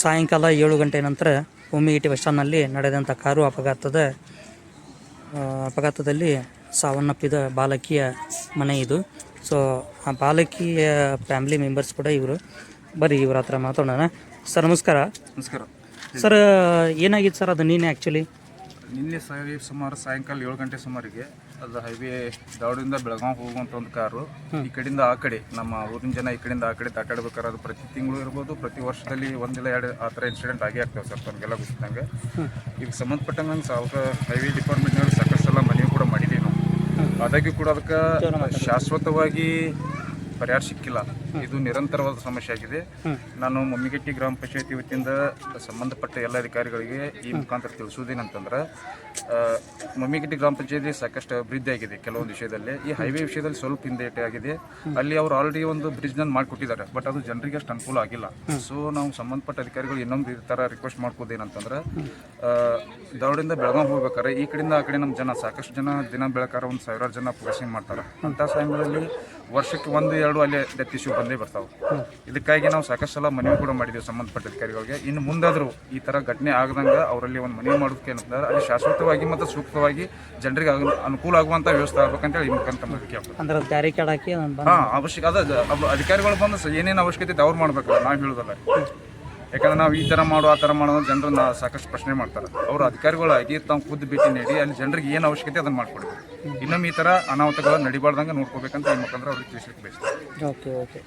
ಸಾಯಂಕಾಲ 7 ಗಂಟೆ ನಂತರ ಉಮ್ಮಿಗಿಟ್ಟಿ ಬಸ್ ಸ್ಟ್ಯಾಂಡ್ನಲ್ಲಿ ನಡೆದಂಥ ಕಾರು ಅಪಘಾತದಲ್ಲಿ ಸಾವನ್ನಪ್ಪಿದ ಬಾಲಕಿಯ ಮನೆ ಇದು. ಸೊ ಆ ಬಾಲಕಿಯ ಫ್ಯಾಮಿಲಿ ಮೆಂಬರ್ಸ್ ಕೂಡ ಇವರು. ಬರ್ರಿ ಇವ್ರ ಹತ್ರ ಮಾತಾಡೋಣ. ಸರ್ ನಮಸ್ಕಾರ. ನಮಸ್ಕಾರ ಸರ್ ಏನಾಗಿತ್ತು ಸರ್ ಅದು ನಿನ್ನೆ ಸುಮಾರು ಸಾಯಂಕಾಲ 7 ಗಂಟೆ ಸುಮಾರಿಗೆ ಅದು ಹೈವೇ ದಾವಡಿಂದ ಬೆಳಗಾವಿ ಹೋಗುವಂಥ ಒಂದು ಕಾರು ಈ ಕಡೆಯಿಂದ ಆ ಕಡೆ ನಮ್ಮ ಊರಿನ ಜನ ಈ ಕಡೆಯಿಂದ ಆ ಕಡೆ ದಾಟಾಡ್ಬೇಕಾದ್ರೆ ಅದು ಪ್ರತಿ ತಿಂಗಳು ಇರ್ಬೋದು, ಪ್ರತಿ ವರ್ಷದಲ್ಲಿ ಒಂದಿಲ್ಲ ಎರಡು ಆ ಥರ ಇನ್ಸಿಡೆಂಟ್ ಆಗೇ ಆಗ್ತವೆ ಸರ್. ತಮಗೆಲ್ಲ ಗೊತ್ತಿದ್ದಂಗೆ ಈಗ ಸಂಬಂಧಪಟ್ಟಂಗೆ ಹೈವೇ ಡಿಪಾರ್ಟ್ಮೆಂಟ್ನವ್ರು ಸಾಕಷ್ಟು ಸಲ ಮನವಿ ಕೂಡ ಮಾಡಿದ್ದೀವಿ ನಾವು. ಆದಾಗ್ಯೂ ಕೂಡ ಅದಕ್ಕೆ ಶಾಶ್ವತವಾಗಿ ಪರಿಹಾರ ಸಿಕ್ಕಿಲ್ಲ. ಇದು ನಿರಂತರವಾದ ಸಮಸ್ಯೆ ಆಗಿದೆ. ನಾನು ಮುಮ್ಮಿಗಟ್ಟಿ ಗ್ರಾಮ ಪಂಚಾಯತಿ ವತಿಯಿಂದ ಸಂಬಂಧಪಟ್ಟ ಎಲ್ಲ ಅಧಿಕಾರಿಗಳಿಗೆ ಈ ಮುಖಾಂತರ ತಿಳಿಸುವುದೇನಂತಂದ್ರೆ, ಮುಮ್ಮಿಗಟ್ಟಿ ಗ್ರಾಮ ಪಂಚಾಯತಿ ಸಾಕಷ್ಟು ಅಭಿವೃದ್ಧಿ ಆಗಿದೆ ಕೆಲವೊಂದು ವಿಷಯದಲ್ಲಿ. ಈ ಹೈವೇ ವಿಷಯದಲ್ಲಿ ಸ್ವಲ್ಪ ಹಿಂದೇಟೆ ಆಗಿದೆ. ಅಲ್ಲಿ ಅವರು ಆಲ್ರೆಡಿ ಒಂದು ಬ್ರಿಡ್ಜ್ನ ಮಾಡಿಕೊಟ್ಟಿದ್ದಾರೆ, ಬಟ್ ಅದು ಜನರಿಗೆ ಅಷ್ಟು ಅನುಕೂಲ ಆಗಿಲ್ಲ. ಸೊ ನಾವು ಸಂಬಂಧಪಟ್ಟ ಅಧಿಕಾರಿಗಳು ಇನ್ನೊಂದು ಈ ಥರ ರಿಕ್ವೆಸ್ಟ್ ಮಾಡ್ಕೋದೇನಂತಂದ್ರೆ, ದಾವಡಿಂದ ಬೆಳಗಾವಿ ಹೋಗ್ಬೇಕಾರೆ ಈ ಕಡೆಯಿಂದ ಆ ಕಡೆ ನಮ್ಮ ಜನ ಸಾಕಷ್ಟು ಜನ ದಿನ ಬೆಳಕಾರ ಒಂದು 1000 ಜನ ಪಾಸಿಂಗ್ ಮಾಡ್ತಾರೆ. ಅಂಥ ಸಮಯದಲ್ಲಿ ವರ್ಷಕ್ಕೆ 1-2 ಅಲ್ಲಿ ಡೆತ್ ಇಶ್ಯೂ ಬಂದೇ ಬರ್ತಾವೆ. ಇದಕ್ಕಾಗಿ ನಾವು ಸಾಕಷ್ಟು ಸಲ ಮನವಿ ಕೂಡ ಮಾಡಿದ್ದೀವಿ ಸಂಬಂಧಪಟ್ಟ ಅಧಿಕಾರಿಗಳಿಗೆ. ಇನ್ನು ಮುಂದಾದರೂ ಈ ಥರ ಘಟನೆ ಆಗದಂಗೆ ಅವರಲ್ಲಿ ಒಂದು ಮನವಿ ಮಾಡೋದಕ್ಕೆ ಏನಂತಂದ್ರೆ, ಅಲ್ಲಿ ಶಾಶ್ವತವಾಗಿ ಮತ್ತು ಸೂಕ್ತವಾಗಿ ಜನರಿಗೆ ಅನುಕೂಲ ಆಗುವಂಥ ವ್ಯವಸ್ಥೆ ಆಗ್ಬೇಕಂತೇಳಿ ಈ ಮುಖಾಂತರ ಮನವಿ ಆಗ್ತದೆ. ಅವಶ್ಯಕ ಅದ ಅಧಿಕಾರಿಗಳು ಬಂದು ಏನೇನು ಅವಶ್ಯಕತೆ ಇದೆ ಅವ್ರು ಮಾಡ್ಬೇಕಲ್ಲ, ನಾವು ಹೇಳೋದಲ್ಲ. ಯಾಕಂದ್ರೆ ನಾವು ಈ ಥರ ಮಾಡೋ ಆ ಥರ ಮಾಡೋ ಜನರನ್ನ ಸಾಕಷ್ಟು ಪ್ರಶ್ನೆ ಮಾಡ್ತಾರೆ. ಅವರು ಅಧಿಕಾರಿಗಳಾಗಿ ತಾವು ಖುದ್ದು ಭೇಟಿ ನೀಡಿ ಅಲ್ಲಿ ಜನರಿಗೆ ಏನು ಅವಶ್ಯಕತೆ ಅದನ್ನು ಮಾಡಿಕೊಡ್ಬೇಕು. ಇನ್ನೊಮ್ಮೆ ಈ ಥರ ಅನಾಹುತಗಳು ನಡಿಬಾರ್ದಂಗೆ ನೋಡ್ಕೋಬೇಕಂತ ಈ ಮುಖಾಂತರ ಅವ್ರಿಗೆ ತಿಳಿಸ್ಲಿಕ್ಕೆ ಬಯಸ್ತಾರೆ. ಓಕೆ.